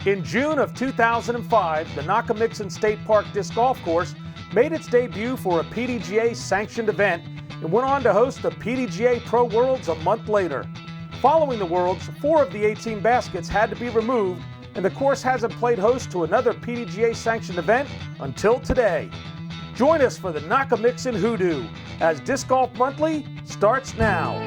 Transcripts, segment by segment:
In June of 2005, the Nockamixon State Park Disc Golf Course made its debut for a PDGA sanctioned event and went on to host the PDGA Pro Worlds a month later. Following the Worlds, 4 of the 18 baskets had to be removed, and the course hasn't played host to another PDGA sanctioned event until today. Join us for the Nockamixon Hoodoo as Disc Golf Monthly starts now.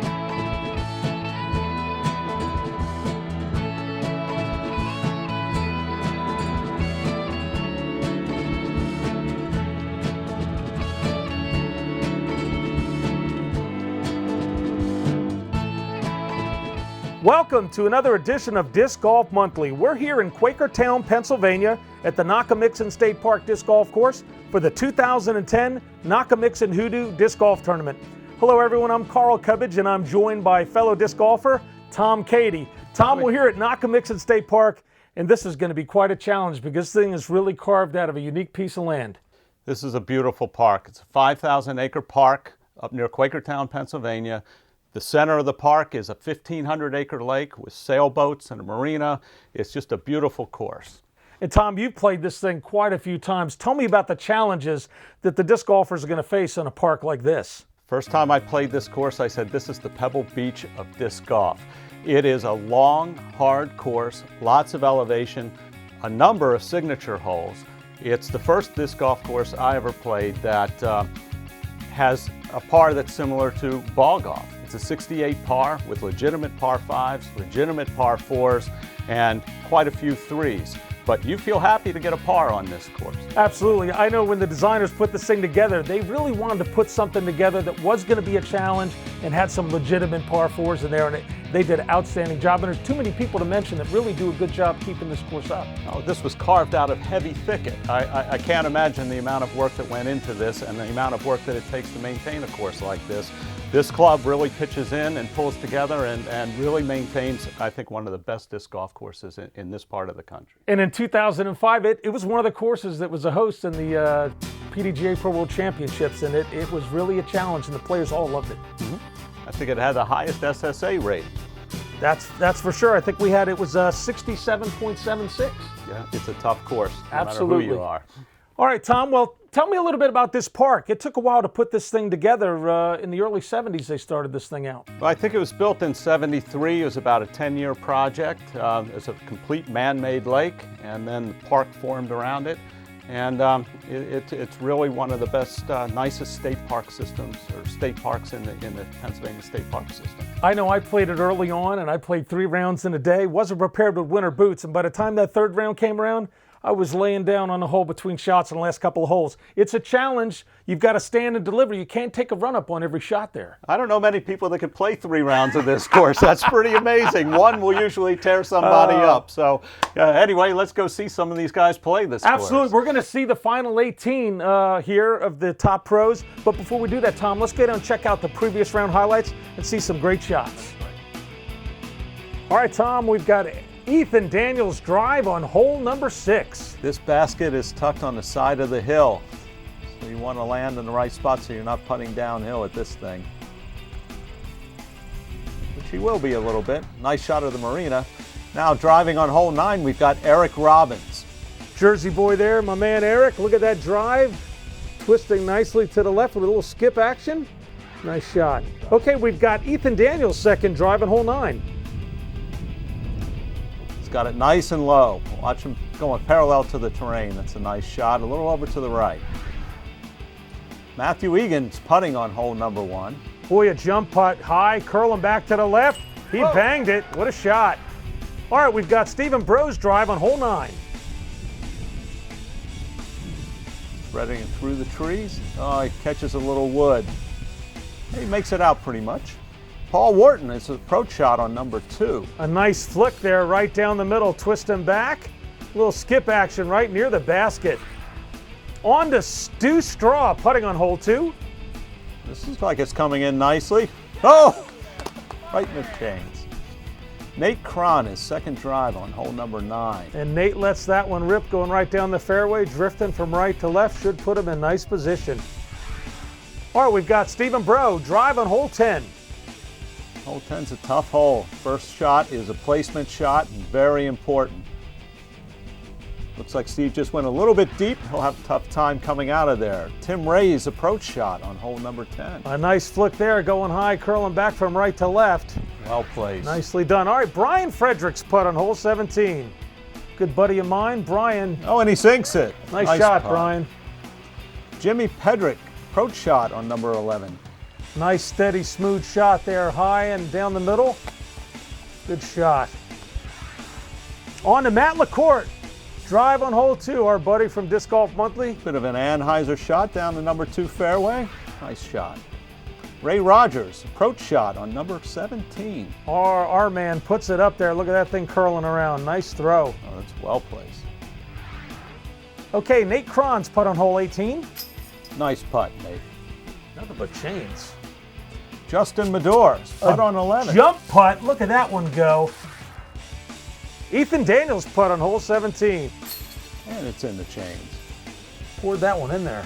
Welcome to another edition of Disc Golf Monthly. We're here in Quakertown, Pennsylvania at the Nockamixon State Park Disc Golf Course for the 2010 Nockamixon Hoodoo Disc Golf Tournament. Hello everyone, I'm Carl Cubbage and I'm joined by fellow disc golfer Tom Cady. Tom, we're here at Nockamixon State Park and this is going to be quite a challenge because this thing is really carved out of a unique piece of land. This is a beautiful park. It's a 5,000 acre park up near Quakertown, Pennsylvania. The center of the park is a 1,500 acre lake with sailboats and a marina. It's just a beautiful course. And Tom, you've played this thing quite a few times. Tell me about the challenges that the disc golfers are going to face in a park like this. First time I played this course, I said, this is the Pebble Beach of disc golf. It is a long, hard course, lots of elevation, a number of signature holes. It's the first disc golf course I ever played that has a par that's similar to ball golf. It's a 68 par with legitimate par 5s, legitimate par 4s, and quite a few 3s. But you feel happy to get a par on this course. Absolutely. I know when the designers put this thing together, they really wanted to put something together that was going to be a challenge and had some legitimate par 4s in there, and they did an outstanding job. And there's too many people to mention that really do a good job keeping this course up. Oh, this was carved out of heavy thicket. I can't imagine the amount of work that went into this and the amount of work that it takes to maintain a course like this. This club really pitches in and pulls together and really maintains, I think, one of the best disc golf courses in this part of the country. And in 2005, it was one of the courses that was a host in the PDGA Pro World Championships, and it was really a challenge, and the players all loved it. I think it had the highest SSA rating. That's for sure. I think it was 67.76. Yeah, it's a tough course, no Absolutely. matter who you are. All right, Tom, well, tell me a little bit about this park. It took a while to put this thing together. In the early 70s, they started this thing out. Well, I think it was built in '73. It was about a 10-year project. It's a complete man-made lake, and then the park formed around it. And it's really one of the best, nicest state park systems, or state parks in the Pennsylvania State Park system. I know I played it early on, and I played 3 rounds in a day. Wasn't prepared with winter boots, and by the time that 3rd round came around, I was laying down on the hole between shots in the last couple of holes. It's a challenge. You've got to stand and deliver. You can't take a run-up on every shot there. I don't know many people that can play 3 rounds of this course. That's pretty amazing. One will usually tear somebody up. So anyway, let's go see some of these guys play this course. Absolutely. We're going to see the final 18 here of the top pros. But before we do that, Tom, let's go down and check out the previous round highlights and see some great shots. All right, Tom, we've got Ethan Daniels' drive on hole number 6. This basket is tucked on the side of the hill, so you want to land in the right spot so you're not putting downhill at this thing. Which he will be a little bit. Nice shot of the marina. Now driving on hole 9, we've got Eric Robbins. Jersey boy there, my man Eric. Look at that drive. Twisting nicely to the left with a little skip action. Nice shot. Okay, we've got Ethan Daniels' second drive on hole 9. He's got it nice and low. Watch him going parallel to the terrain. That's a nice shot, a little over to the right. Matthew Egan's putting on hole number 1. Boy, a jump putt, high, curling back to the left. He banged it. What a shot. All right, we've got Stephen Bro's drive on hole 9. Spreading it through the trees. Oh, he catches a little wood. He makes it out pretty much. Paul Wharton, it's an approach shot on number 2. A nice flick there right down the middle, twisting back. A little skip action right near the basket. On to Stu Straw, putting on hole 2. This looks like it's coming in nicely. Oh! Right in the chains. Nate Cron, his second drive on hole number 9. And Nate lets that one rip, going right down the fairway, drifting from right to left, should put him in nice position. All right, we've got Stephen Bro, drive on hole 10. Hole 10's a tough hole. First shot is a placement shot, very important. Looks like Steve just went a little bit deep. He'll have a tough time coming out of there. Tim Ray's approach shot on hole number 10. A nice flick there, going high, curling back from right to left. Well placed. Nicely done. All right, Brian Frederick's putt on hole 17. Good buddy of mine, Brian. Oh, and he sinks it. Nice shot, putt. Brian. Jimmy Pedrick, approach shot on number 11. Nice, steady, smooth shot there, high and down the middle. Good shot. On to Matt LaCourte. Drive on hole 2, our buddy from Disc Golf Monthly. Bit of an Anheuser shot down the number 2 fairway. Nice shot. Ray Rogers, approach shot on number 17. Our man puts it up there. Look at that thing curling around. Nice throw. Oh, that's well placed. Okay, Nate Cron's putt on hole 18. Nice putt, Nate. Nothing but chains. Justin Medore's putt on 11. Jump putt. Look at that one go. Ethan Daniels putt on hole 17. And it's in the chains. Poured that one in there.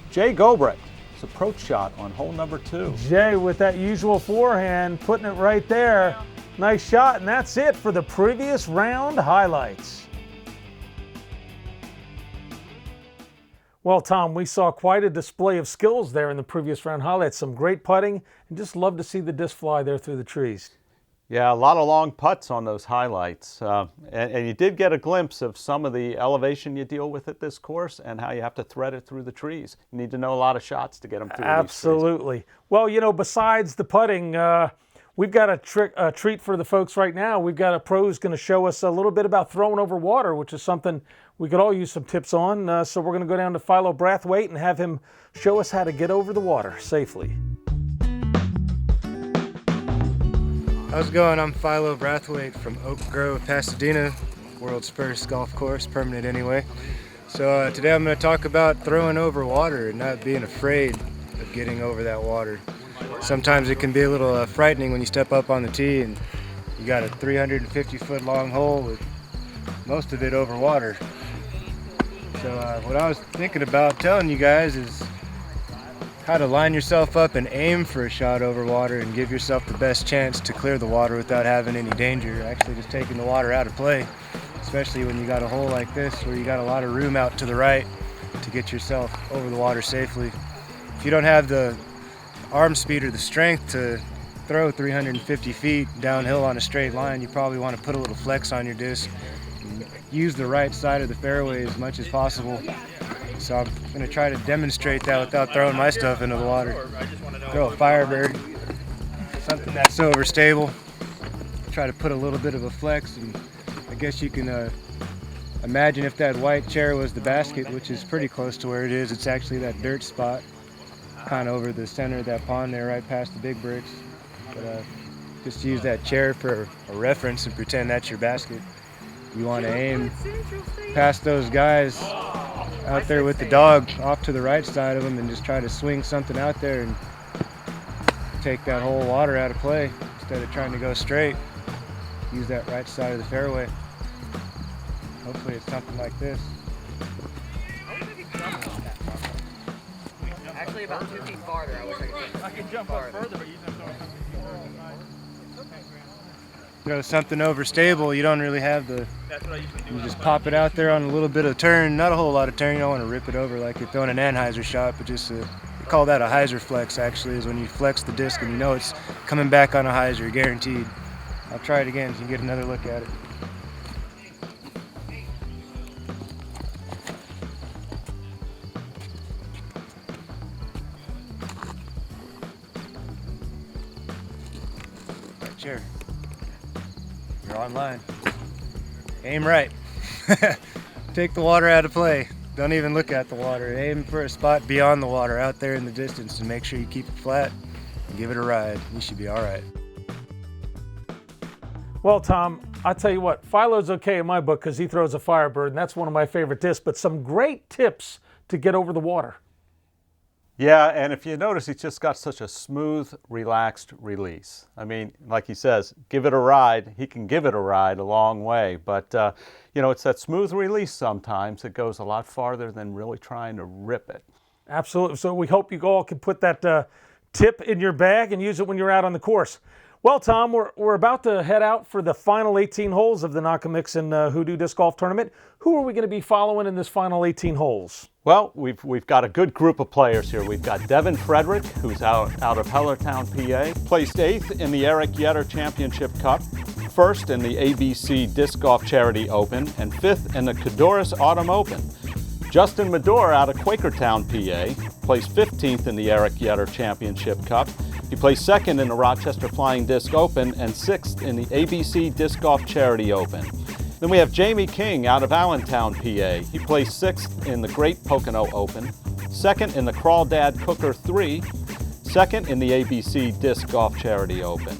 Jay Gobrecht, his approach shot on hole number 2. Jay with that usual forehand, putting it right there. Nice shot, and that's it for the previous round highlights. Well, Tom, we saw quite a display of skills there in the previous round highlights. Some great putting, and just love to see the disc fly there through the trees. Yeah, a lot of long putts on those highlights. And you did get a glimpse of some of the elevation you deal with at this course and how you have to thread it through the trees. You need to know a lot of shots to get them through Absolutely. These trees. Well, you know, besides the putting, we've got a treat for the folks right now. We've got a pro who's going to show us a little bit about throwing over water, which is something we could all use some tips on. So we're going to go down to Philo Brathwaite and have him show us how to get over the water safely. How's it going? I'm Philo Brathwaite from Oak Grove, Pasadena, world's first golf course, permanent anyway. So today I'm going to talk about throwing over water and not being afraid of getting over that water. Sometimes it can be a little frightening when you step up on the tee and you got a 350-foot long hole with most of it over water. So what I was thinking about telling you guys is how to line yourself up and aim for a shot over water and give yourself the best chance to clear the water without having any danger, actually just taking the water out of play, especially when you got a hole like this where you got a lot of room out to the right to get yourself over the water safely. If you don't have the arm speed or the strength to throw 350 feet downhill on a straight line, you probably want to put a little flex on your disc and use the right side of the fairway as much as possible. So I'm going to try to demonstrate that without throwing my stuff into the water. Throw a Firebird, something that's overstable. Try to put a little bit of a flex, and I guess you can imagine if that white chair was the basket, which is pretty close to where it is. It's actually that dirt spot, kind of over the center of that pond there, right past the big bricks. But just use that chair for a reference and pretend that's your basket. You want to aim past those guys out there with the dog off to the right side of them and just try to swing something out there and take that whole water out of play instead of trying to go straight. Use that right side of the fairway. Hopefully it's something like this. Actually about 2 feet farther. I wish I could jump up further, but you don't know. You know, something overstable, you don't really have the, you just pop it out there on a little bit of turn, not a whole lot of turn. You don't want to rip it over like you're throwing an Anheuser shot, but just we call that a hyzer flex actually, is when you flex the disc and you know it's coming back on a hyzer, guaranteed. I'll try it again so you can get another look at it. Right chair. You're online. Aim right. Take the water out of play. Don't even look at the water. Aim for a spot beyond the water out there in the distance and make sure you keep it flat and give it a ride. You should be all right. Well, Tom, I'll tell you what, Philo's okay in my book because he throws a Firebird, and that's one of my favorite discs, but some great tips to get over the water. Yeah, and if you notice, he's just got such a smooth, relaxed release. I mean, like he says, give it a ride. He can give it a ride a long way, but you know, it's that smooth release sometimes that goes a lot farther than really trying to rip it. Absolutely. So we hope you all can put that tip in your bag and use it when you're out on the course. Well, Tom, we're about to head out for the final 18 holes of the Nockamixon Hoodoo Disc Golf Tournament. Who are we going to be following in this final 18 holes? Well, we've got a good group of players here. We've got Devin Frederick, who's out of Hellertown, PA, placed 8th in the Eric Yetter Championship Cup, 1st in the ABC Disc Golf Charity Open, and 5th in the Cadorus Autumn Open. Justin Medore out of Quakertown, PA, placed 15th in the Eric Yetter Championship Cup. He placed 2nd in the Rochester Flying Disc Open and 6th in the ABC Disc Golf Charity Open. Then we have Jamie King out of Allentown, PA. He placed 6th in the Great Pocono Open, 2nd in the Crawdad Cooker 3, 2nd in the ABC Disc Golf Charity Open.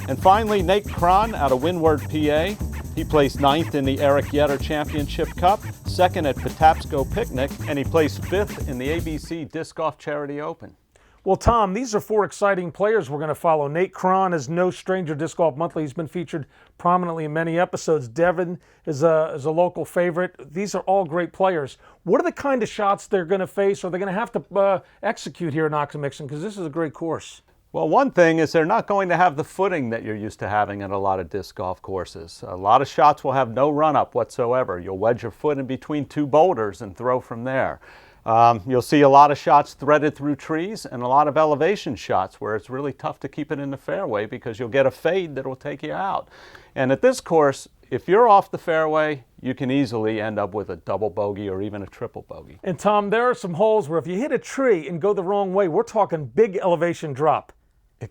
And finally, Nate Cron out of Windward, PA. He placed 9th in the Eric Yetter Championship Cup, 2nd at Patapsco Picnic, and he placed 5th in the ABC Disc Golf Charity Open. Well, Tom, these are 4 exciting players we're going to follow. Nate Cron is no stranger to Disc Golf Monthly. He's been featured prominently in many episodes. Devin is a local favorite. These are all great players. What are the kind of shots they're going to face or they're going to have to execute here at Nockamixon? Because this is a great course. Well, one thing is they're not going to have the footing that you're used to having at a lot of disc golf courses. A lot of shots will have no run-up whatsoever. You'll wedge your foot in between 2 boulders and throw from there. You'll see a lot of shots threaded through trees and a lot of elevation shots where it's really tough to keep it in the fairway because you'll get a fade that will take you out. And at this course, if you're off the fairway, you can easily end up with a double bogey or even a triple bogey. And Tom, there are some holes where if you hit a tree and go the wrong way, we're talking big elevation drop.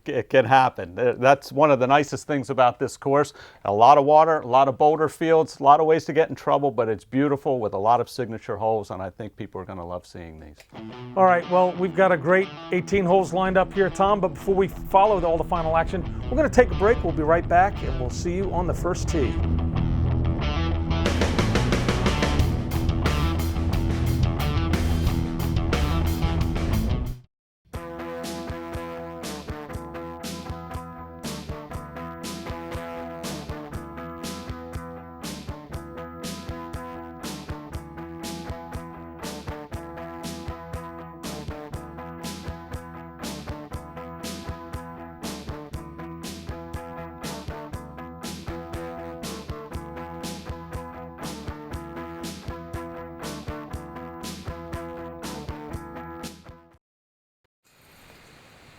It can happen. That's one of the nicest things about this course. A lot of water, a lot of boulder fields, a lot of ways to get in trouble, but it's beautiful with a lot of signature holes, and I think people are going to love seeing these. All right, well, we've got a great 18 holes lined up here, Tom, but before we follow all the final action, we're going to take a break. We'll be right back, and we'll see you on the first tee.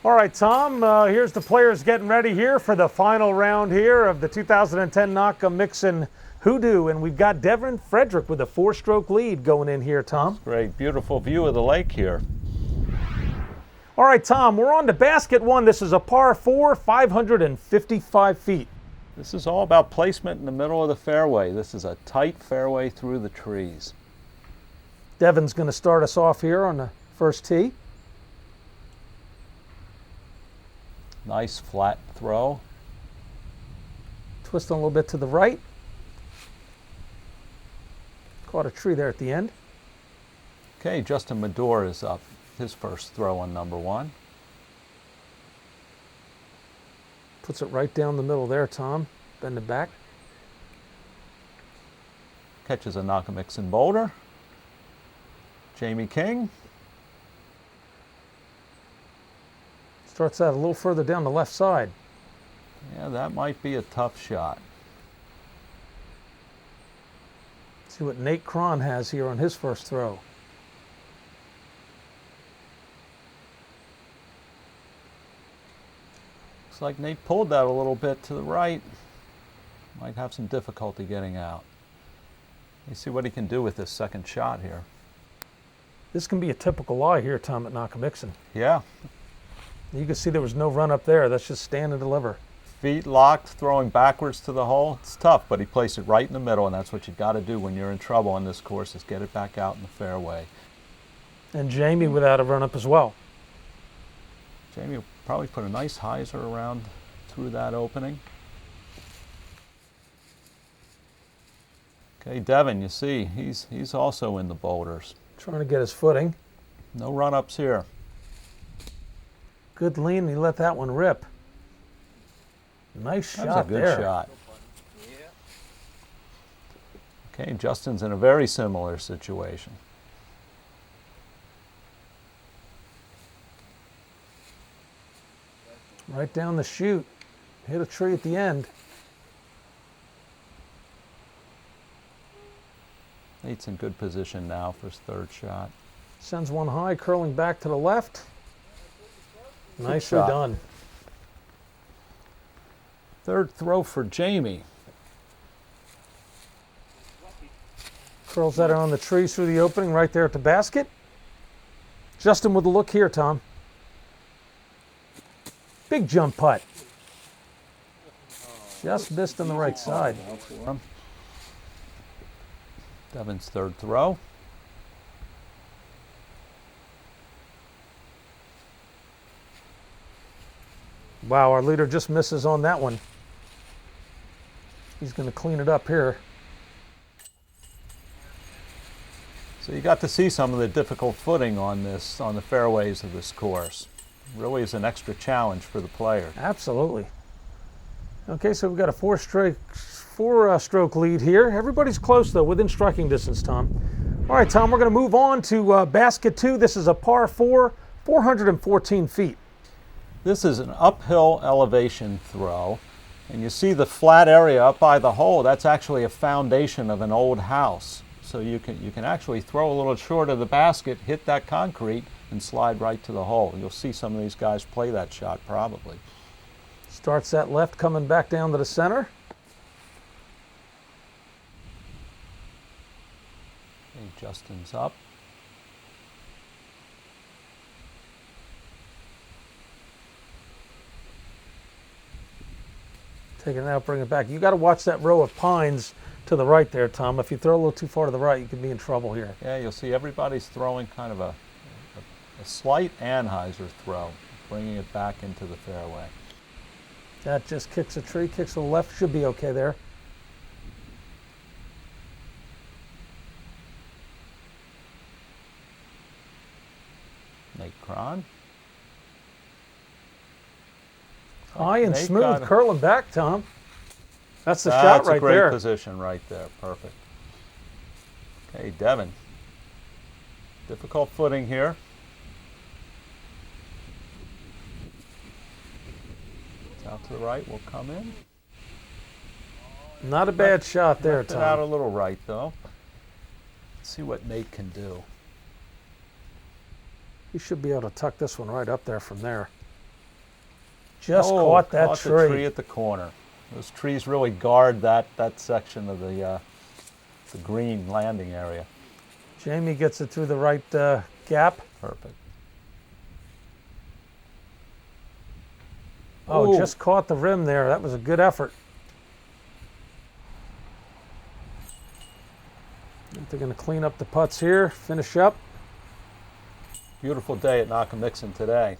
All right, Tom, here's the players getting ready here for the final round here of the 2010 Nockamixon Hoodoo, and we've got Devin Frederick with a 4-stroke lead going in here, Tom. Great, beautiful view of the lake here. All right, Tom, we're on to basket 1. This is a par 4, 555 feet. This is all about placement in the middle of the fairway. This is a tight fairway through the trees. Devin's going to start us off here on the first tee. Nice flat throw. Twist a little bit to the right. Caught a tree there at the end. Okay, Justin Medore is up. His first throw on number 1. Puts it right down the middle there, Tom. Bend it back. Catches a Nockamixon boulder. Jamie King. Starts out a little further down the left side. Yeah, that might be a tough shot. See what Nate Cron has here on his first throw. Looks like Nate pulled that a little bit to the right. Might have some difficulty getting out. Let's see what he can do with this second shot here. This can be a typical lie here, Tom, at Nockamixon. Yeah. You can see there was no run up there. That's just stand and deliver. Feet locked, throwing backwards to the hole. It's tough, but he placed it right in the middle, and that's what you've got to do when you're in trouble on this course, is get it back out in the fairway. And Jamie without a run up as well. Jamie will probably put a nice hyzer around through that opening. Okay, Devin, you see, he's also in the boulders. Trying to get his footing. No run-ups here. Good lean, he let that one rip. Nice shot there. That was a good shot. Okay, Justin's in a very similar situation. Right down the chute. Hit a tree at the end. Nate's in good position now for his third shot. Sends one high, curling back to the left. Nicely shot. done. Third throw for Jamie. Curls that around the trees through the opening right there at the basket. Justin with a look here, Tom. Big jump putt. Just missed on the right side. Devin's third throw. Wow, our leader just misses on that one. He's going to clean it up here. So you got to see some of the difficult footing on the fairways of this course. Really is an extra challenge for the player. Absolutely. Okay, so we've got a four-stroke lead here. Everybody's close, though, within striking distance, Tom. All right, Tom, we're going to move on to basket 2. This is a par 4, 414 feet. This is an uphill elevation throw, and you see the flat area up by the hole. That's actually a foundation of an old house. So you can actually throw a little short of the basket, hit that concrete, and slide right to the hole. You'll see some of these guys play that shot probably. Starts that left, coming back down to the center. Okay, Justin's up. Take it out, bring it back. You got to watch that row of pines to the right there, Tom. If you throw a little too far to the right, you could be in trouble here. Yeah, you'll see everybody's throwing kind of a slight Anheuser throw, bringing it back into the fairway. That just kicks a tree, kicks to the left. Should be okay there. Nate Cron. High and Nate smooth, got it. curling back, Tom. That's the shot right That's a great there. position right there. Perfect. Okay, Devin. Difficult footing here. Out to the right will come in. Not a bad shot there, Left it out a Tom. little right though. Let's see what Nate can do. You should be able to tuck this one right up there from there. Just Oh, caught that caught tree. the tree at the corner. Those trees really guard that section of the green landing area. Jamie gets it through the right gap. Perfect. Oh, Ooh. just caught the rim there. That was a good effort. They're going to clean up the putts here, finish up. Beautiful day at Nockamixon today.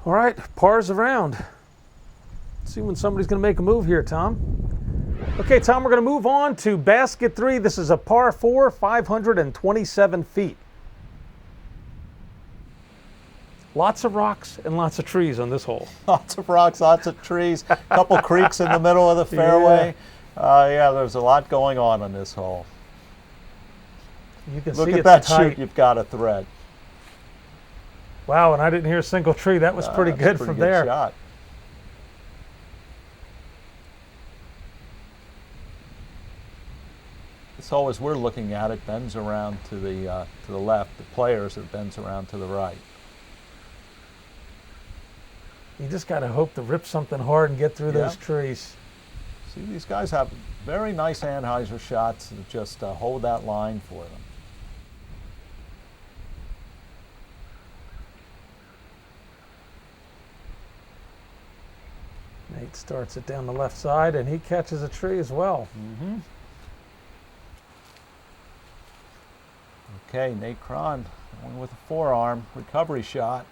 All right, pars around. Let's see when somebody's going to make a move here, Tom. Okay, Tom, we're going to move on to basket 3. This is a par 4, 527 feet. Lots of rocks and lots of trees on this hole. Lots of rocks, lots of trees, a couple creeks in the middle of the fairway. Yeah, there's a lot going on this hole. You can Look see at it's that tight. chute you've got a thread. Wow, and I didn't hear a single tree. That was pretty That's good a pretty from good there. Shot. This hole, as we're looking at it, bends around to the left. The players, it bends around to the right. You just got to hope to rip something hard and get through Yeah. those trees. See, these guys have very nice Anheuser shots that just hold that line for them. Nate starts it down the left side, and he catches a tree as well. Mm-hmm. Okay, Nate Cron going with a forearm recovery shot.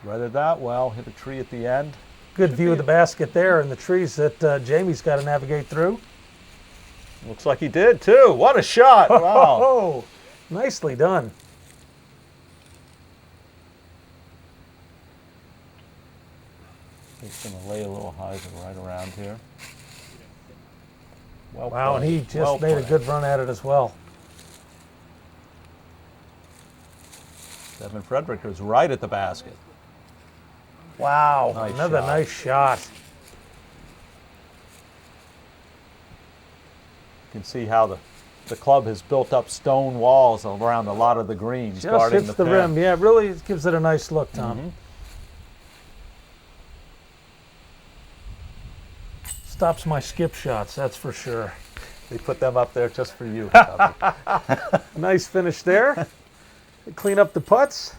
Threaded that well, hit a tree at the end. Good Should view be of the basket there and the trees that Jamie's got to navigate through. Looks like he did too. What a shot! Wow. Oh, nicely done. He's going to lay a little hyzer right around here. Well Wow, and played. he just Well made a played. good run at it as well. Devin Frederick is right at the basket. Wow, Nice another shot. nice shot. You can see how the club has built up stone walls around a lot of the greens, Just guarding hits the the pin. rim. Yeah, it really gives it a nice look, Tom. Mhm. Stops my skip shots, that's for sure. They put them up there just for you. Tuffy. Nice finish there. Clean up the putts.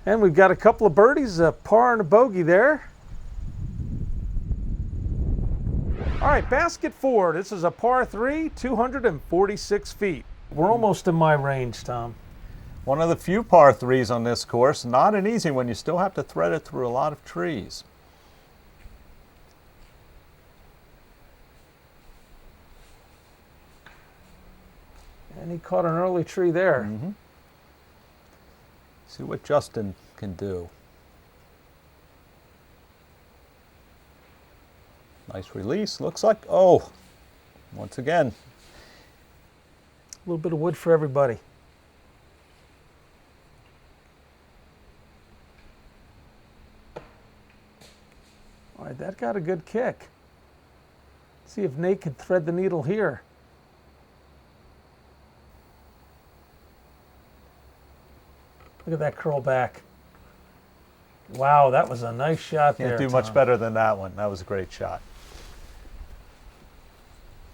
And we've got a couple of birdies, a par and a bogey there. All right, basket 4. This is a par 3, 246 feet. We're almost in my range, Tom. One of the few par 3s on this course. Not an easy one. You still have to thread it through a lot of trees. And he caught an early tree there. Mm-hmm. See what Justin can do. Nice release. Looks like, oh, once again. A little bit of wood for everybody. All right, that got a good kick. See if Nate can thread the needle here. Look at that curl back. Wow, that was a nice shot there. Can't do much Tom. better than that one. That was a great shot.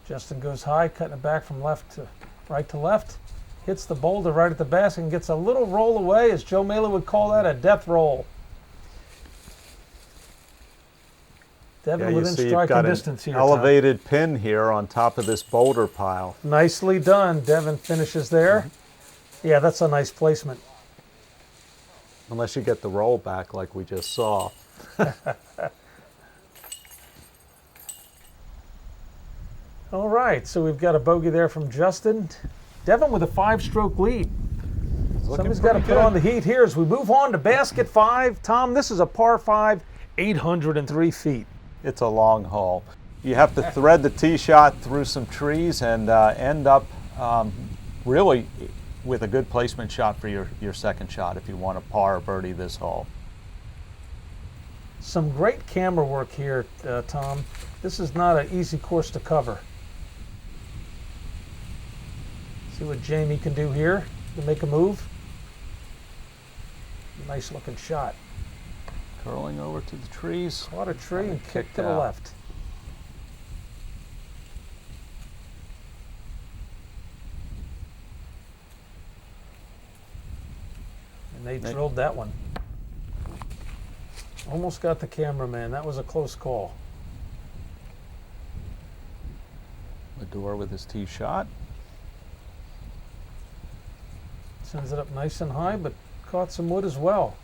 Justin goes high, cutting it back from left to right to left. Hits the boulder right at the basket and gets a little roll away, as Joe Mela would call that, a death roll. Devin You within see you've striking got an distance here. Tom. elevated pin here on top of this boulder pile. Nicely done. Devin finishes there. Yeah, that's a nice placement. Unless you get the roll back like we just saw. All right, so we've got a bogey there from Justin. Devin with a 5-stroke lead. Somebody's got to put on the heat here as we move on to basket 5. Tom, this is a par 5, 803 feet. It's a long hole. You have to thread the tee shot through some trees and end up really with a good placement shot for your second shot if you want to par or birdie this hole. Some great camera work here, Tom. This is not an easy course to cover. See what Jamie can do here to make a move. Nice looking shot. Curling over to the trees. Caught a tree and kicked to the out. left. And they drilled that one. Almost got the cameraman. That was a close call. Mador with his tee shot. Sends it up nice and high, but caught some wood as well.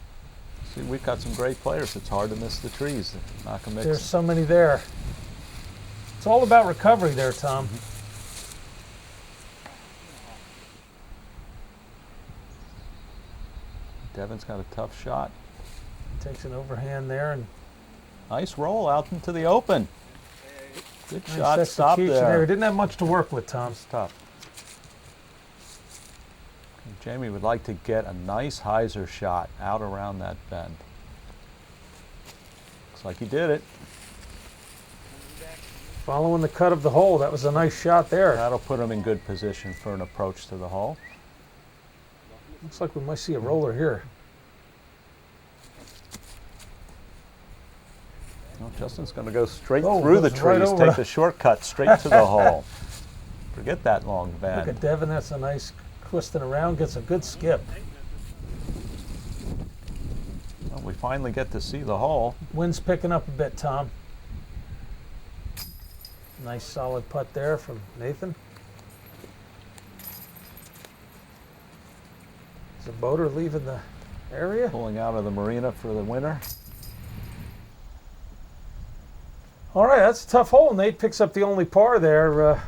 See, we've got some great players. It's hard to miss the trees. Nockamixon. There's so many there. It's all about recovery there, Tom. Devin's got a tough shot. Takes an overhand there and Nice roll out into the open. Good nice shot. Stop execution there. He didn't have much to work with, Tom. It's tough. Jamie would like to get a nice hyzer shot out around that bend. Looks like he did it. Following the cut of the hole, that was a nice shot there. That'll put him in good position for an approach to the hole. Looks like we might see a roller here. Well, Justin's going to go straight Oh, through the goes right trees, over take the- the shortcut straight to the hole. Forget that long Look bend. at Devin, that's a nice twisting around, gets a good skip. Well, we finally get to see the hole. Wind's picking up a bit, Tom. Nice solid putt there from Nathan. Is a boater leaving the area? Pulling out of the marina for the winter. All right, that's a tough hole. Nate picks up the only par there.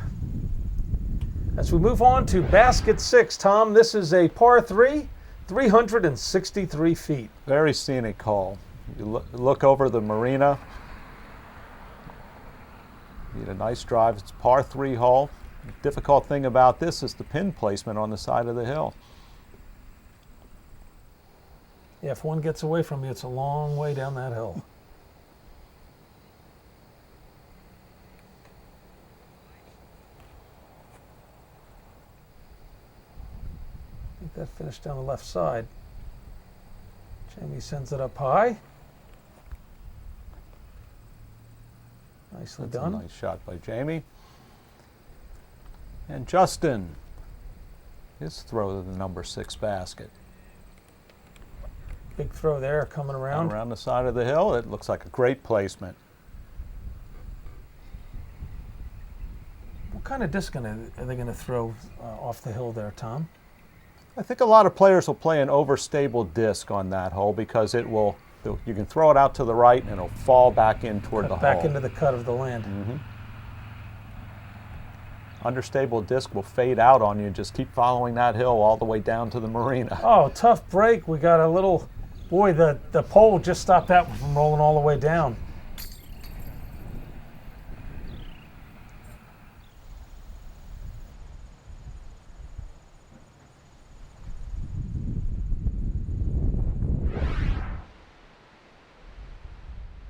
As we move on to basket 6, Tom, this is a par 3, 363 feet. Very scenic hole. You look over the marina. Need a nice drive. It's a par 3 hole. The difficult thing about this is the pin placement on the side of the hill. Yeah, if one gets away from you, it's a long way down that hill. I think that finished down the left side. Jamie sends it up high. Nicely That's done. a nice shot by Jamie. And Justin, his throw to the number 6 basket. Big throw there coming around. Around the side of the hill. It looks like a great placement. What kind of disc are they going to throw off the hill there, Tom? I think a lot of players will play an overstable disc on that hole because it will, you can throw it out to the right and it'll fall back in toward the Back hole. into the cut of the land. Mm-hmm. Understable disc will fade out on you. Just keep following that hill all the way down to the marina. Oh, tough break. We got a little, boy, the pole just stopped that one from rolling all the way down.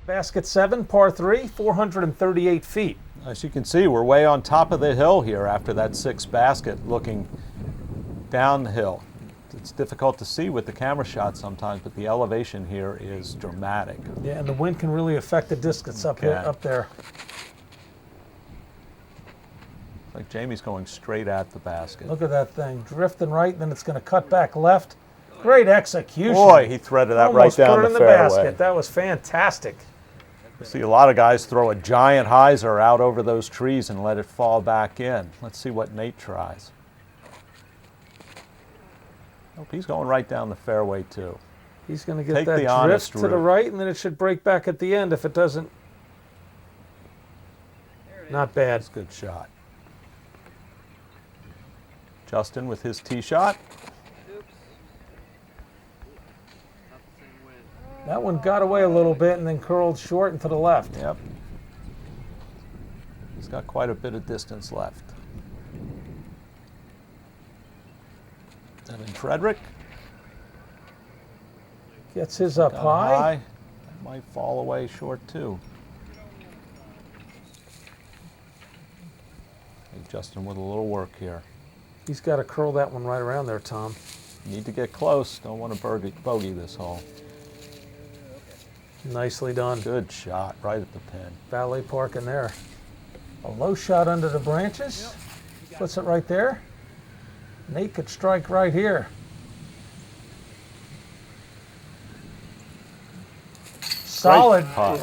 Basket 7, par 3, 438 feet. As you can see, we're way on top of the hill here after that 6 basket, looking down the hill. It's difficult to see with the camera shot sometimes, but the elevation here is dramatic. Yeah, and the wind can really affect the disc that's up there. Like Jamie's going straight at the basket. Look at that thing, drifting right, then it's going to cut back left. Great execution. Boy, he threaded that Almost right down put it in the the fairway. basket. That was fantastic. You see a lot of guys throw a giant hyzer out over those trees and let it fall back in. Let's see what Nate tries. Nope, he's going right down the fairway too. He's going to get Take that the drift honest to the route. right, and then it should break back at the end if it doesn't. Not bad. That's a good shot. Justin with his tee shot. That one got away a little bit and then curled short and to the left. Yep. He's got quite a bit of distance left. Evan Frederick. Gets his up Got high. That might fall away short too. Hey, Justin with a little work here. He's got to curl that one right around there, Tom. Need to get close. Don't want to bogey this hole. Nicely done. Good shot right at the pin. Valet park in there. A low shot under the branches. Puts it right there. Nate could strike right here. Solid. Great putt.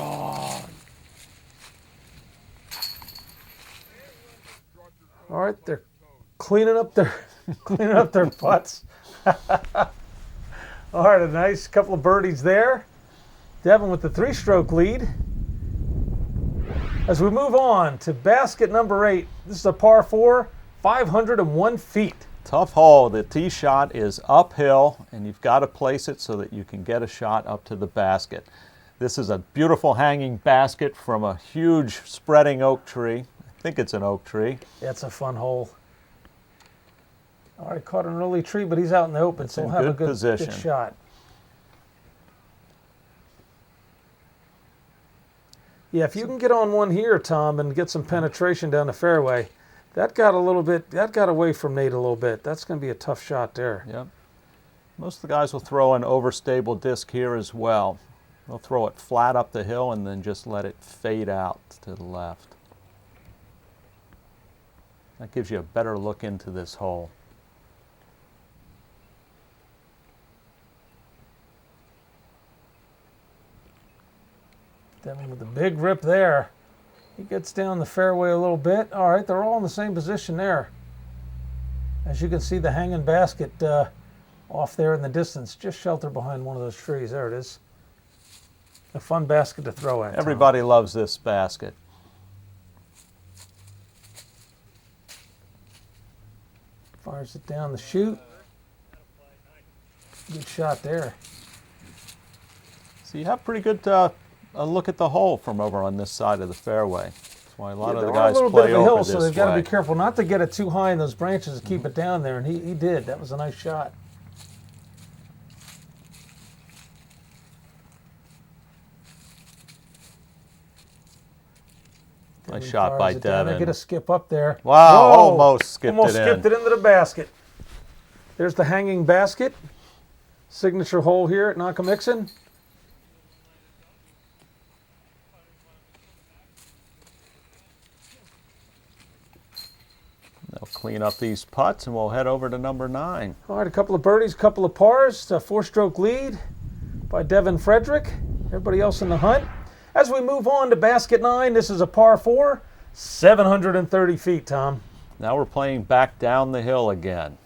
All right, they're cleaning up their putts. All right, a nice couple of birdies there. Devin with the 3-stroke lead. As we move on to basket number 8, this is a par 4, 501 feet. Tough hole. The tee shot is uphill, and you've got to place it so that you can get a shot up to the basket. This is a beautiful hanging basket from a huge spreading oak tree. I think it's an oak tree. That's a fun hole. All right, caught an early tree, but he's out in the open, so in we'll have a good position. good shot. Yeah, if you can get on one here, Tom, and get some penetration down the fairway, that got away from Nate a little bit. That's going to be a tough shot there. Yep. Most of the guys will throw an overstable disc here as well. They'll throw it flat up the hill and then just let it fade out to the left. That gives you a better look into this hole. Devin with the big rip there. He gets down the fairway a little bit. All right, they're all in the same position there. As you can see, the hanging basket off there in the distance, just sheltered behind one of those trees. There it is. A fun basket to throw at. Everybody loves this basket. Fires it down the chute. Good shot there. So you have pretty good a look at the hole from over on this side of the fairway. That's why a lot of the guys a little play bit of a over hill, this so they've got to way. be careful not to get it too high in those branches and keep it down there, and he did. That was a nice shot. Nice shot by Devin. Get a skip up there. Wow, Whoa, almost skipped almost it in. skipped it into the basket. There's the hanging basket. Signature hole here at Nockamixon. They'll clean up these putts and we'll head over to number 9. All right, a couple of birdies, a couple of pars. A 4-stroke lead by Devin Frederick. Everybody else in the hunt. As we move on to basket 9, this is a par 4, 730 feet, Tom. Now we're playing back down the hill again.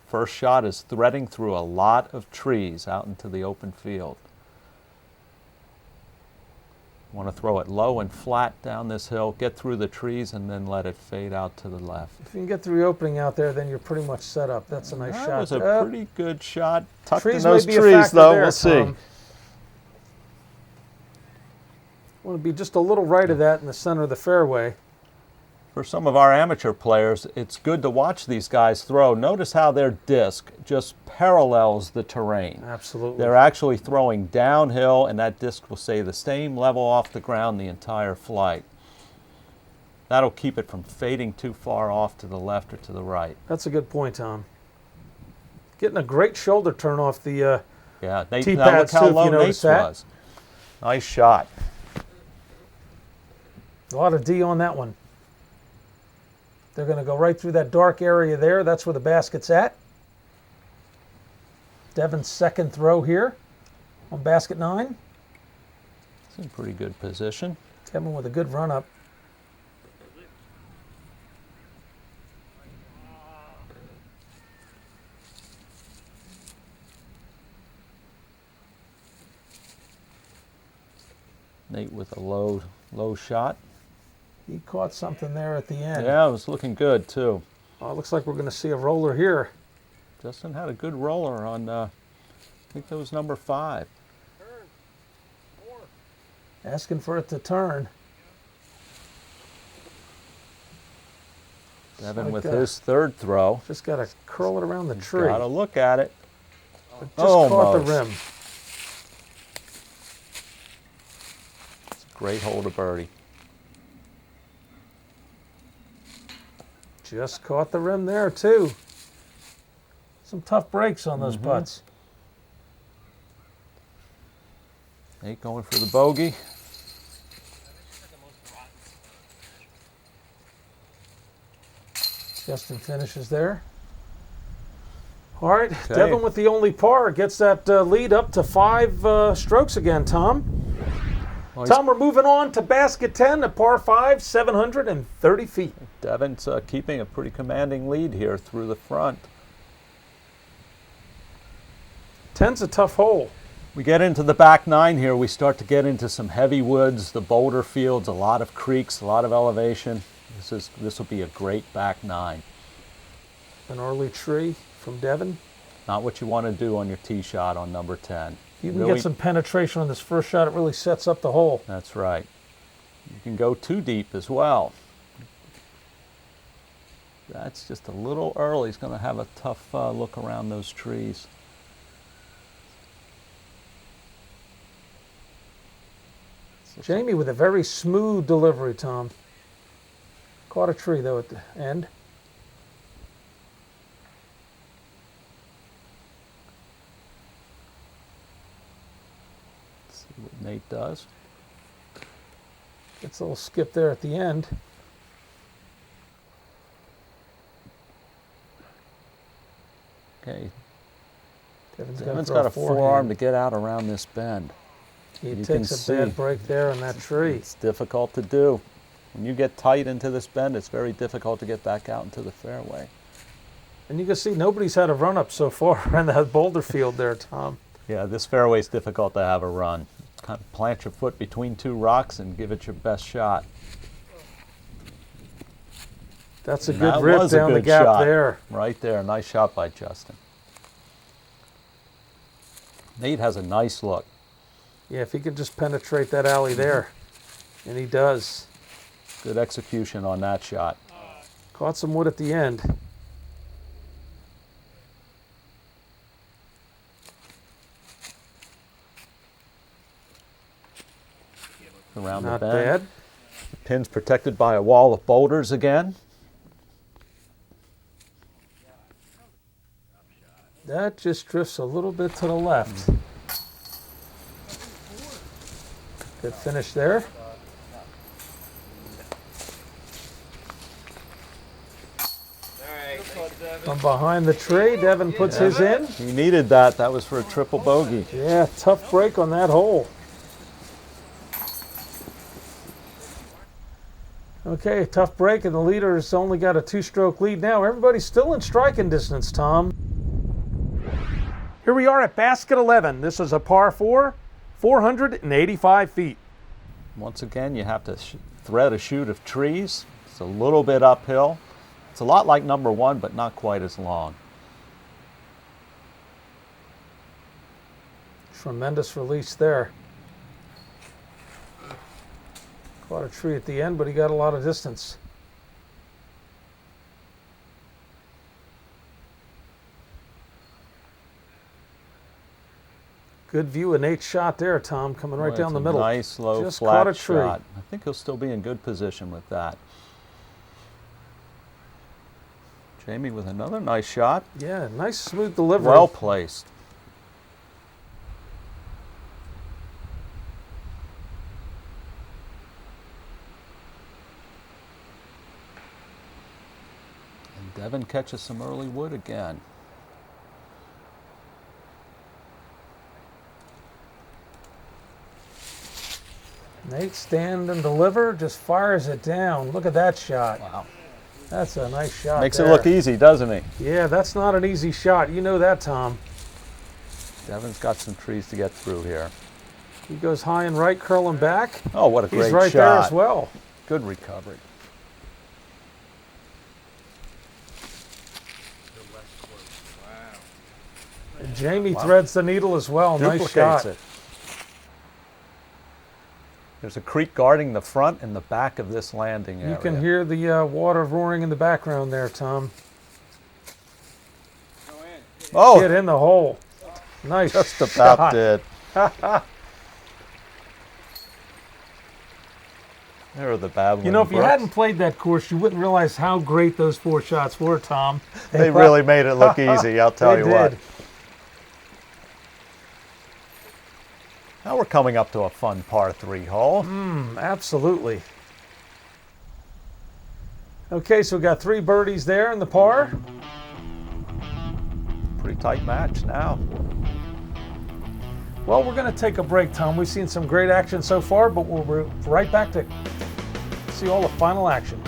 First shot is threading through a lot of trees out into the open field. Want to throw it low and flat down this hill, get through the trees, and then let it fade out to the left. If you can get through the opening out there, then you're pretty much set up. That's a nice shot. That was a pretty good shot. Tucked in Trees those may be a trees, factor though. there, We'll see. Tom. Want to be just a little right of that in the center of the fairway. For some of our amateur players, it's good to watch these guys throw. Notice how their disc just parallels the terrain. Absolutely. They're actually throwing downhill, and that disc will stay the same level off the ground the entire flight. That'll keep it from fading too far off to the left or to the right. That's a good point, Tom. Getting a great shoulder turn off the Yeah, Nate, tee now look pads, how too, if low you notice Nate's that. was. Nice shot. A lot of D on that one. They're going to go right through that dark area there. That's where the basket's at. Devin's second throw here on basket 9. It's in pretty good position. Devin with a good run up. Nate with a low shot. He caught something there at the end. Yeah, it was looking good too. Oh, it looks like we're going to see a roller here. Justin had a good roller on, I think that was number 5. Asking for it to turn. Devin like with that. his third throw. Just got to curl it around the tree. Got to look at it. But just caught the rim. It's a great hole to birdie. Just caught the rim there, too. Some tough breaks on those putts. Nate going for the bogey. Justin finishes there. All right, Devin with the only par gets that lead up to 5 strokes again, Tom. Well, Tom, we're moving on to basket 10, a par 5, 730 feet. Devin's keeping a pretty commanding lead here through the front. 10's a tough hole. We get into the back 9 here. We start to get into some heavy woods, the boulder fields, a lot of creeks, a lot of elevation. This will be a great back 9. An early tree from Devin. Not what you want to do on your tee shot on number 10. You can get some penetration on this first shot. It really sets up the hole. That's right. You can go too deep as well. That's just a little early. He's going to have a tough look around those trees. Jamie with a very smooth delivery, Tom. Caught a tree, though, at the end. Let's see what Nate does. Gets a little skip there at the end. Okay. Devin's got a forearm to get out around this bend. He You takes can a bad see. break there on that tree. It's difficult to do. When you get tight into this bend, it's very difficult to get back out into the fairway. And you can see nobody's had a run-up so far in that boulder field there, Tom. Yeah, this fairway is difficult to have a run. Kind of plant your foot between 2 rocks and give it your best shot. That's a And good that rip was a down the good gap shot. there. Right there. Nice shot by Justin. Nate has a nice look. Yeah, if he could just penetrate that alley there. And he does. Good execution on that shot. Caught some wood at the end. Around Not the bend. bad. The pin's protected by a wall of boulders again. That just drifts a little bit to the left. Good finish there. From behind the tree, Devin puts his in. He needed that. That was for a triple bogey. Yeah, tough break on that hole. Okay, tough break, and the leader's only got a 2-stroke lead now. Everybody's still in striking distance, Tom. Here we are at basket 11. This is a par 4, 485 feet. Once again, you have to thread a chute of trees. It's a little bit uphill. It's a lot like number 1, but not quite as long. Tremendous release there. Caught a tree at the end, but he got a lot of distance. Good view of Nate's shot there, Tom, coming right down the middle. Nice, low, just flat caught a tree. shot. I think he'll still be in good position with that. Jamie with another nice shot. Yeah, nice smooth delivery. Well placed. And Devin catches some early wood again. Nate stand and deliver, just fires it down. Look at that shot. Wow. That's a nice shot. Makes there. it look easy, doesn't he? Yeah, that's not an easy shot. You know that, Tom. Devin's got some trees to get through here. He goes high and right, curling back. Oh, what a great shot. He's right there as well. Good recovery. And Jamie threads the needle as well. Nice shot. It. There's a creek guarding the front and the back of this landing area. You can hear the water roaring in the background there, Tom. Oh, get in the hole. Nice just about shot. did. There are the babbling You know, if you brooks. hadn't played that course, you wouldn't realize how great those 4 shots were, Tom. They really made it look easy, I'll tell you what. Now we're coming up to a fun par 3 hole. Absolutely. Okay, so we got 3 birdies there in the par. Pretty tight match now. Well, we're going to take a break, Tom. We've seen some great action so far, but we'll be right back to see all the final action.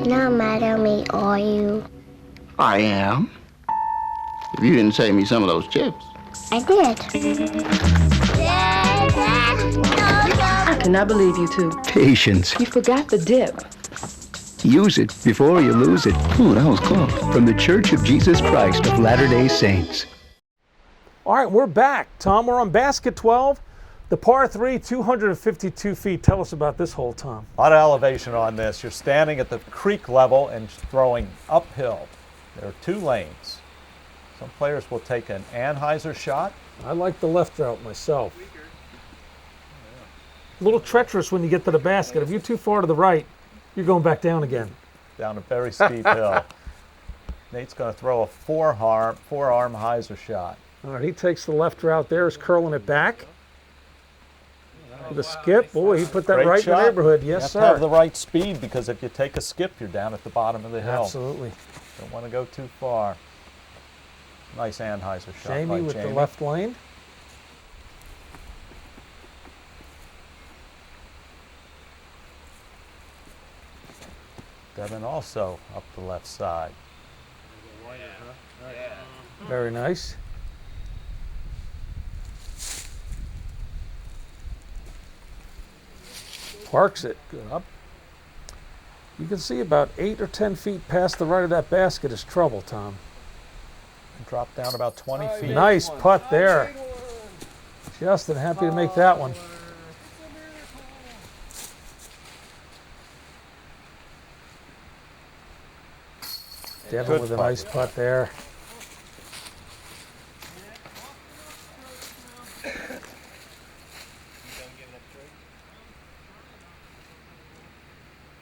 No matter me, are you? I am. If you didn't save me some of those chips. I did. I cannot believe you two. Patience. You forgot the dip. Use it before you lose it. Ooh, that was close. From the Church of Jesus Christ of Latter-day Saints. All right, we're back. Tom, we're on basket 12. The par 3, 252 feet. Tell us about this hole, Tom. A lot of elevation on this. You're standing at the creek level and throwing uphill. There are 2 lanes. Some players will take an Anheuser shot. I like the left route myself. A little treacherous when you get to the basket. If you're too far to the right, you're going back down again. Down a very steep hill. Nate's going to throw a forearm hyzer shot. All right, he takes the left route there, is curling it back. With a skip, boy, he put that Great right shot. in the neighborhood. Yes, you sir. have to have the right speed, because if you take a skip, you're down at the bottom of the hill. Absolutely. Don't want to go too far. Nice Anheuser shot by Jamie with Jamie. the left lane. Devin also up the left side. Very nice. Parks it. Good up. You can see about 8 or 10 feet past the right of that basket is trouble, Tom. Drop down about 20 feet. Nice putt there. Justin, happy to make that one. Devin Good with a putt. nice putt there.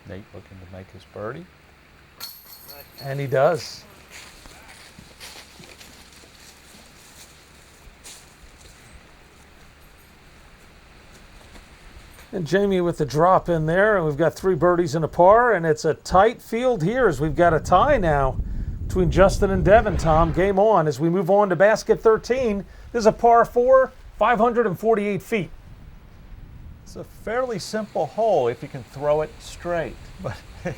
Nate looking to make his birdie. And he does. And Jamie with the drop in there, and we've got 3 birdies and a par, and it's a tight field here as we've got a tie now between Justin and Devin, Tom. Game on as we move on to basket 13. This is a par 4, 548 feet. It's a fairly simple hole if you can throw it straight. But it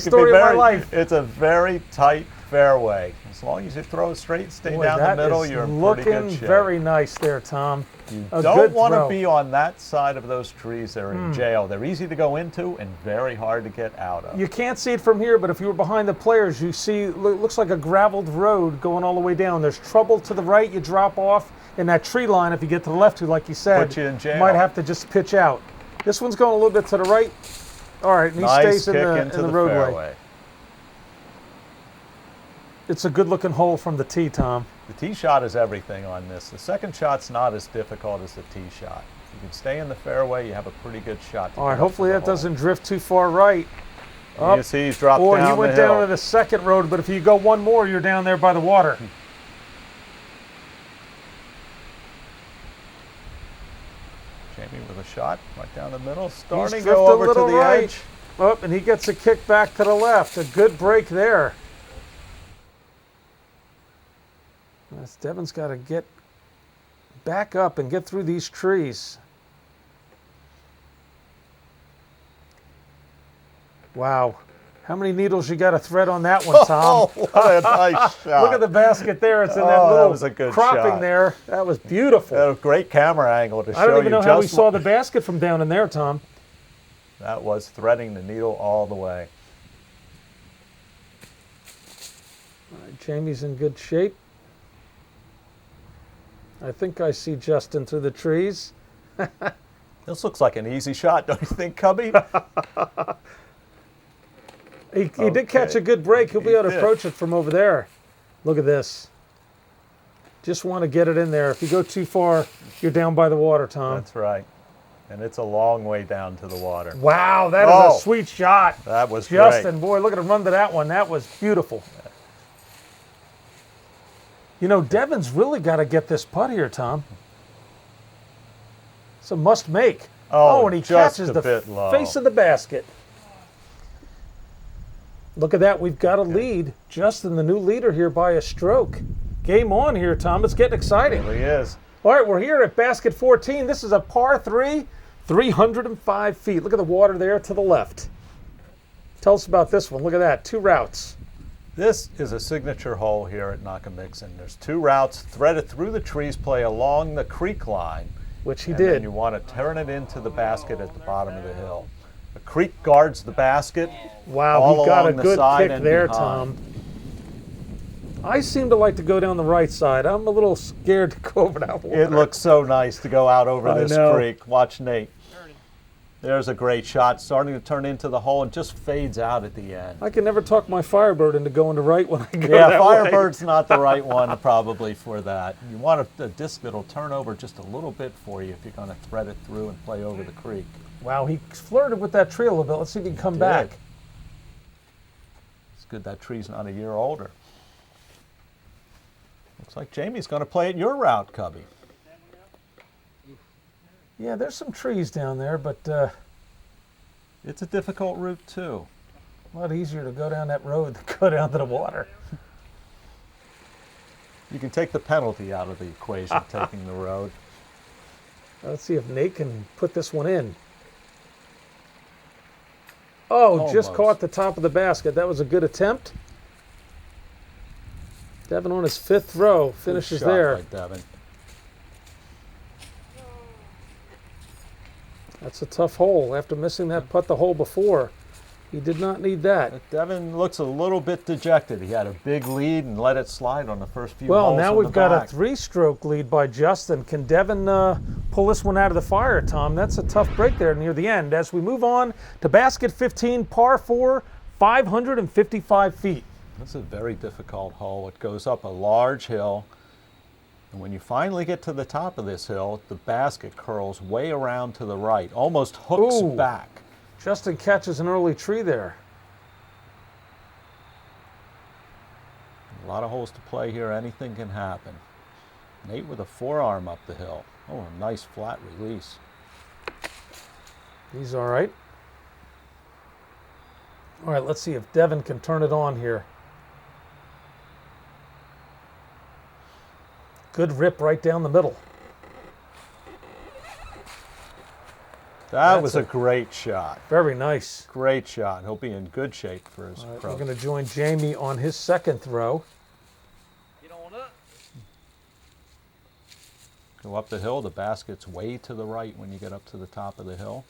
Story of my life. It's a very tight fairway. As long as you throw it straight, stay Boy, down the that middle, is you're in pretty good looking shape. very nice there, Tom. You A don't good want to throw. be on that side of those trees. They're in jail. They're easy to go into and very hard to get out of. You can't see it from here, but if you were behind the players, you see looks like a graveled road going all the way down. There's trouble to the right. You drop off in that tree line. If you get to the left, like you said, Put you in jail. might have to just pitch out. This one's going a little bit to the right. All right, and he Nice stays kick in into the roadway. fairway. It's a good-looking hole from the tee, Tom. The tee shot is everything on this. The second shot's not as difficult as the tee shot. If you can stay in the fairway, you have a pretty good shot. To All right, get up hopefully to the that hole. doesn't drift too far right. You see he's dropped Boy, down he went the hill. down to the second road, but if you go one more, you're down there by the water. Jamie with a shot right down the middle, starting to drifted go a over to little the right. edge. Oh, and he gets a kick back to the left. A good break there. Yes, Devin's got to get back up and get through these trees. Wow. How many needles you got to thread on that one, Tom? Oh, what a nice shot. Look at the basket there. It's in that Oh, that little was a good cropping shot. there. That was beautiful. A great camera angle to show I don't even you know how we just saw the basket from down in there, Tom. That was threading the needle all the way. All right, Jamie's in good shape. I think I see Justin through the trees. This looks like an easy shot, don't you think, Cubby? He did catch a good break. He'll be He able to did. approach it from over there. Look at this. Just want to get it in there. If you go too far, you're down by the water, Tom. That's right. And it's a long way down to the water. Wow, that is Oh. a sweet shot. That was Justin, great. boy, look at him run to that one. That was beautiful. You know, Devin's really got to get this putt here, Tom. It's a must make. Oh, and he just catches a the bit low. face of the basket. Look at that. We've got a lead. Justin, the new leader here by a stroke. Game on here, Tom. It's getting exciting. There he is. All right, we're here at basket 14. This is a par 3, 305 feet. Look at the water there to the left. Tell us about this one. Look at that. 2 routes. This is a signature hole here at Nockamixon. There's 2 routes threaded through the trees, play along the creek line. Which he and did. Then you want to turn it into the basket at the bottom of the hill. The creek guards the basket. Wow, all he got a along the good side kick and there, behind. Tom. I seem to like to go down the right side. I'm a little scared to go over that water. It looks so nice to go out over I this know. creek. Watch Nate. There's a great shot, starting to turn into the hole and just fades out at the end. I can never talk my Firebird into going to right when I go Yeah, that way. Firebird's not the right one probably for that. You want a disc that'll turn over just a little bit for you if you're going to thread it through and play over the creek. Wow, he flirted with that tree a little bit. Let's see if he can come back. It's good that tree's not a year older. Looks like Jamie's going to play it your route, Cubby. Yeah, there's some trees down there, but It's a difficult route too. a lot easier to go down that road than go down to the water. You can take the penalty out of the equation, taking the road. Let's see if Nate can put this one in. Oh, just Almost. caught the top of the basket. That was a good attempt. Devin on his 5th throw finishes Good shot there. by Devin. That's a tough hole. After missing that putt the hole before, he did not need that. But Devin looks a little bit dejected. He had a big lead and let it slide on the first few Well, holes now on we've the got back. a 3-stroke lead by Justin. Can Devin pull this one out of the fire, Tom? That's a tough break there near the end. As we move on to basket 15, par 4, 555 feet. This is a very difficult hole. It goes up a large hill. And when you finally get to the top of this hill, the basket curls way around to the right, almost hooks Ooh. back. Justin catches an early tree there. A lot of holes to play here. Anything can happen. Nate with a forearm up the hill. Oh, a nice flat release. He's all right. All right, let's see if Devin can turn it on here. Good rip right down the middle. That was a great shot. Very nice. Great shot. He'll be in good shape for his All right, approach. we're going to join Jamie on his second throw. Get on up. Go up the hill. The basket's way to the right when you get up to the top of the hill.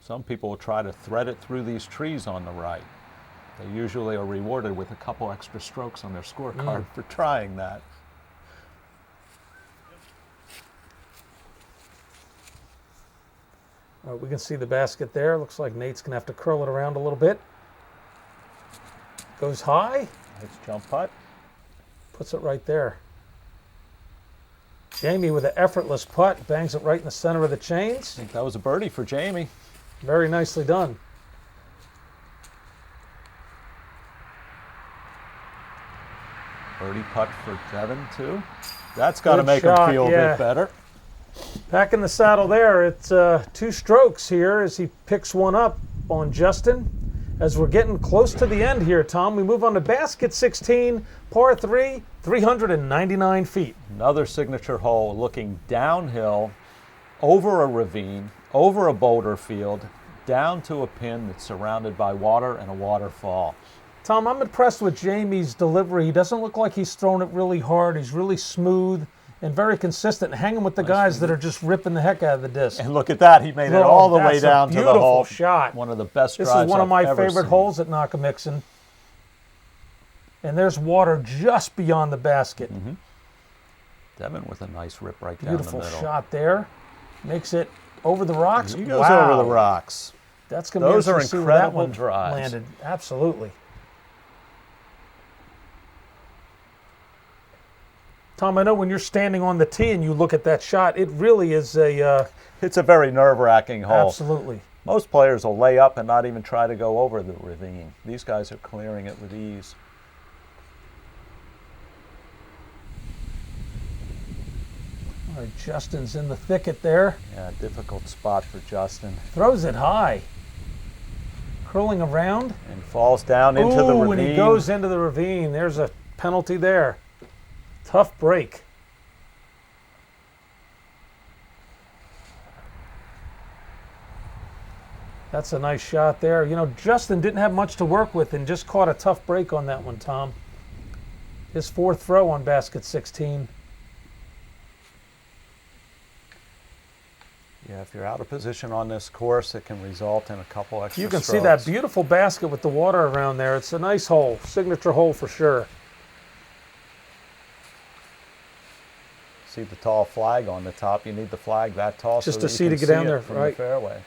Some people will try to thread it through these trees on the right. They usually are rewarded with a couple extra strokes on their scorecard for trying that. All right, we can see the basket there. Looks like Nate's going to have to curl it around a little bit. Goes high. Nice jump putt. Puts it right there. Jamie with an effortless putt bangs it right in the center of the chains. I think that was a birdie for Jamie. Very nicely done. Birdie putt for Devin, too. That's got to Good make him shot, feel a yeah. bit better. Back in the saddle there. It's 2 strokes here as he picks one up on Justin. As we're getting close to the end here, Tom, we move on to basket 16, par 3, 399 feet. Another signature hole looking downhill, over a ravine, over a boulder field, down to a pin that's surrounded by water and a waterfall. Tom, I'm impressed with Jamie's delivery. He doesn't look like he's thrown it really hard. He's really smooth and very consistent, hanging with the guys that are just ripping the heck out of the disc. And look at that, he made it all the way down to the hole. Beautiful shot. One of the best This drives is one of I've my ever favorite seen. holes at Nockamixon. And there's water just beyond the basket. Devin with a nice rip right down Beautiful the middle. shot there. Makes it over the rocks. He goes Wow. over the rocks. That's going to be Those are interesting to see where that incredible one drives. landed. Absolutely. Tom, I know when you're standing on the tee and you look at that shot, it really is a It's a very nerve-wracking hole. absolutely. Most players will lay up and not even try to go over the ravine. These guys are clearing it with ease. All right, Justin's in the thicket there. Yeah, difficult spot for Justin. Throws it high. Curling around. And falls down into the ravine. And he goes into the ravine. There's a penalty there. Tough break. That's a nice shot there. You know, Justin didn't have much to work with and just caught a tough break on that one, Tom. His 4th throw on basket 16. Yeah, if you're out of position on this course, it can result in a couple extra You can strokes. see that beautiful basket with the water around there. It's a nice hole, signature hole for sure. See the tall flag on the top. You need the flag that tall Just so to that see you to can get down it there, from right. the fairway.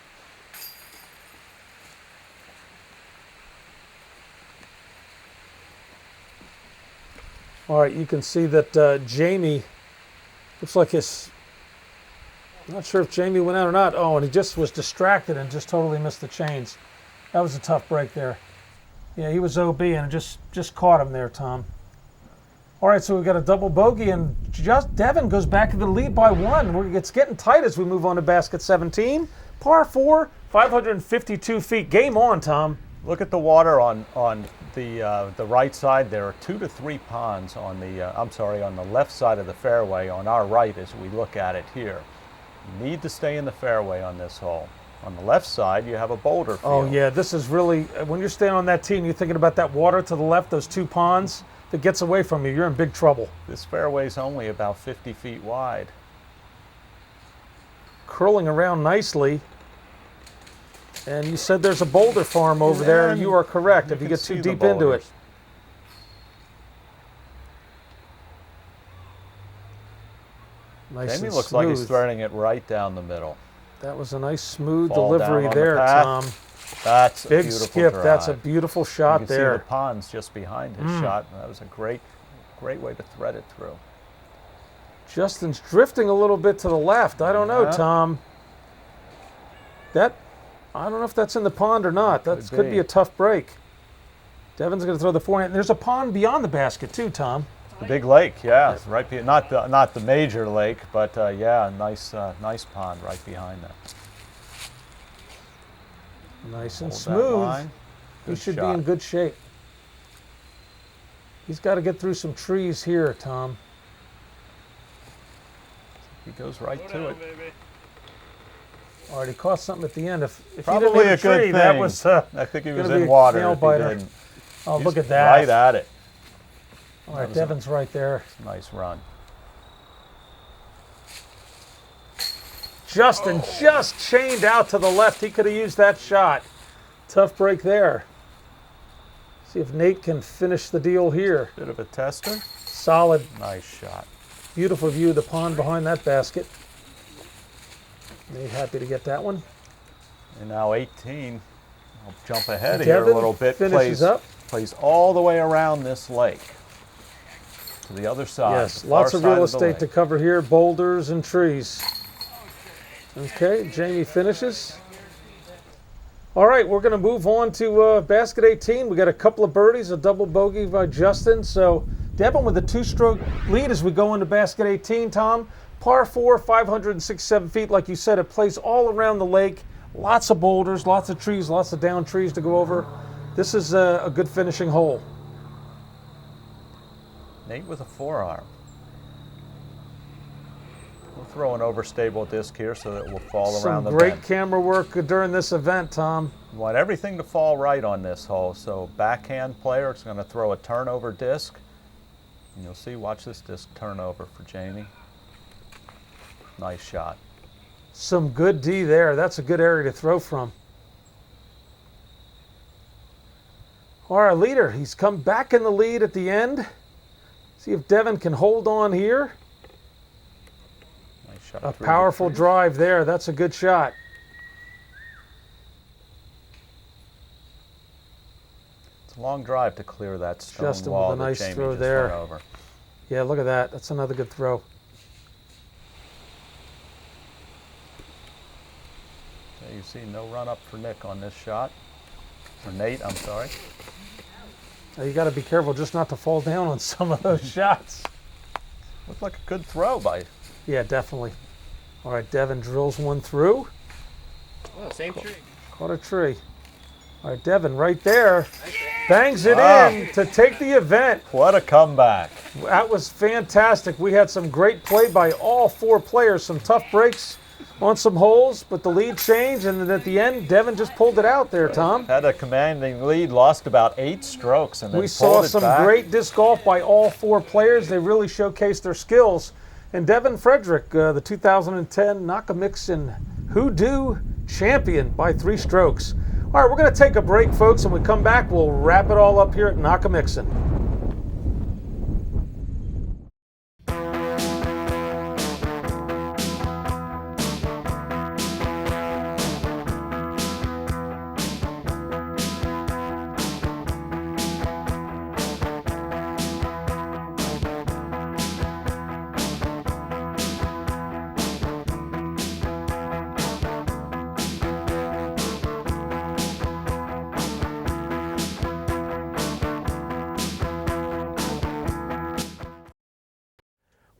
All right, you can see that Jamie, looks like his, I'm not sure if Jamie went out or not. Oh, and he just was distracted and just totally missed the chains. That was a tough break there. Yeah, he was OB and it just caught him there, Tom. All right, so we've got a double bogey and just Devin goes back to the lead by 1. It's getting tight as we move on to basket 17. Par 4, 552 feet. Game on, Tom. Look at the water on the right side. There are 2 to 3 ponds on the on the left side of the fairway on our right as we look at it here. You need to stay in the fairway on this hole. On the left side, you have a boulder field. Oh yeah, this is really, when you're standing on that tee and you're thinking about that water to the left, those 2 ponds, if it gets away from you, you're in big trouble. This fairway's only about 50 feet wide. Curling around nicely. And you said there's a boulder farm over there. You are correct if you can get too see the deep into it. boulders. Nice Jamie and looks like he's smooth. threading it right down the middle. That was a nice smooth Fall down delivery on the there, path. Tom. That's Big a beautiful skip. drive. That's a beautiful shot you can there. see the ponds just behind his shot. And that was a great way to thread it through. Justin's drifting a little bit to the left. I don't know, Yeah. Tom. I don't know if that's in the pond or not. That could be be a tough break. Devin's going to throw the forehand. There's a pond beyond the basket too, Tom. The big lake, yeah, it's right. Not the major lake, but yeah, nice pond right behind that. Nice and Hold that smooth. line. He Good should be shot. in good shape. He's got to get through some trees here, Tom. He goes right to it. All right, he caught something at the end. If he Probably didn't hit a a tree, good that thing. was I think he was gonna be in a water nail if he biter. didn't. Oh, He's look at that. Right at it. All right, Devin's right there. Nice run. Justin just chained out to the left. He could have used that shot. Tough break there. See if Nate can finish the deal here. Bit of a tester. Solid, Nice shot. beautiful view of the pond behind that basket. Nate happy to get that one. And now 18. I'll jump ahead Devin here a little bit. finishes up. Plays all the way around this lake to the other side. Yes, the far lots of side real the estate to lake. cover here, boulders and trees. Okay, Jamie finishes. All right, we're going to move on to basket 18. We got a couple of birdies, a double bogey by Justin. So Devin with a 2-stroke lead as we go into basket 18, Tom. Par 4, 567 feet. Like you said, it plays all around the lake. Lots of boulders, lots of trees, lots of down trees to go over. This is a good finishing hole. Nate with a forearm. We'll throw an overstable disc here so that it will fall around Some the great bend. camera work during this event, Tom. You want everything to fall right on this hole. So backhand player is going to throw a turnover disc. And you'll see, watch this disc turn over for Jamie. Nice shot. Some good D there. That's a good area to throw from. Our leader, he's come back in the lead at the end. See if Devin can hold on here. Nice shot A through the powerful trees. drive there. That's a good shot. It's a long drive to clear that stone Justin wall with a nice that Jamie throw just there. went over. Yeah, look at that. That's another good throw. Okay, you see no run up for Nick on this shot. Or Nate, I'm sorry. Now you got to be careful just not to fall down on some of those shots. Looked like a good throw by. Yeah, definitely. All right, Devin drills one through. Oh, same tree. Caught a tree. All right, Devin right there. Bangs it Wow. in to take the event. What a comeback. That was fantastic. We had some great play by all 4 players, some tough breaks on some holes, but the lead changed, and then at the end, Devin just pulled it out there, Tom. Had a commanding lead, lost about 8 strokes, and then We saw pulled it some back. great disc golf by all 4 players. They really showcased their skills. And Devin Frederick, the 2010 Nockamixon Hoodoo champion by 3 strokes. All right, we're going to take a break, folks, and when we come back, we'll wrap it all up here at Nockamixon.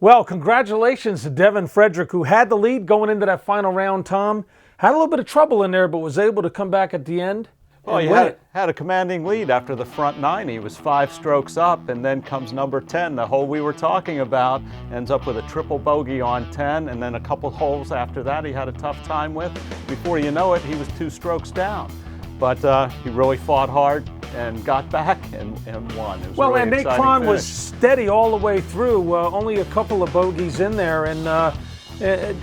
Well, congratulations to Devin Frederick, who had the lead going into that final round, Tom. Had a little bit of trouble in there, but was able to come back at the end. Well, and he win it. had a commanding lead after the front 9. He was 5 strokes up, and then comes number 10, the hole we were talking about. Ends up with a triple bogey on 10, and then a couple holes after that he had a tough time with. Before you know it, he was 2 strokes down. But he really fought hard and got back and won. It was Well, really and Nate exciting Cron was finish. steady all the way through. Only a couple of bogeys in there, and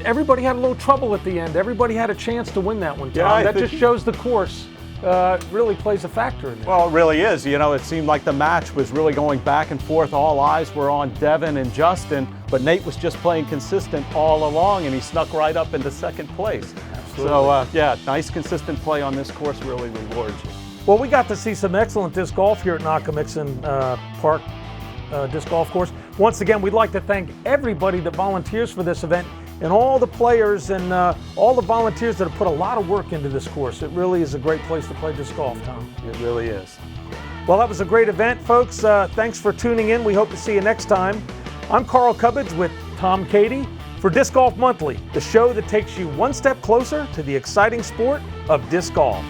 everybody had a little trouble at the end. Everybody had a chance to win that one, Tom. Yeah, I that think- just shows the course really plays a factor in there. Well, it really is. You know, it seemed like the match was really going back and forth. All eyes were on Devin and Justin, but Nate was just playing consistent all along, and he snuck right up into second place. Absolutely. So yeah, nice consistent play on this course really rewards you. Well, we got to see some excellent disc golf here at Nockamixon Park Disc Golf Course. Once again, we'd like to thank everybody that volunteers for this event and all the players and all the volunteers that have put a lot of work into this course. It really is a great place to play disc golf, Tom. It really is. Well, that was a great event, folks. Thanks for tuning in. We hope to see you next time. I'm Carl Cubbage with Tom Cady for Disc Golf Monthly, the show that takes you one step closer to the exciting sport of disc golf.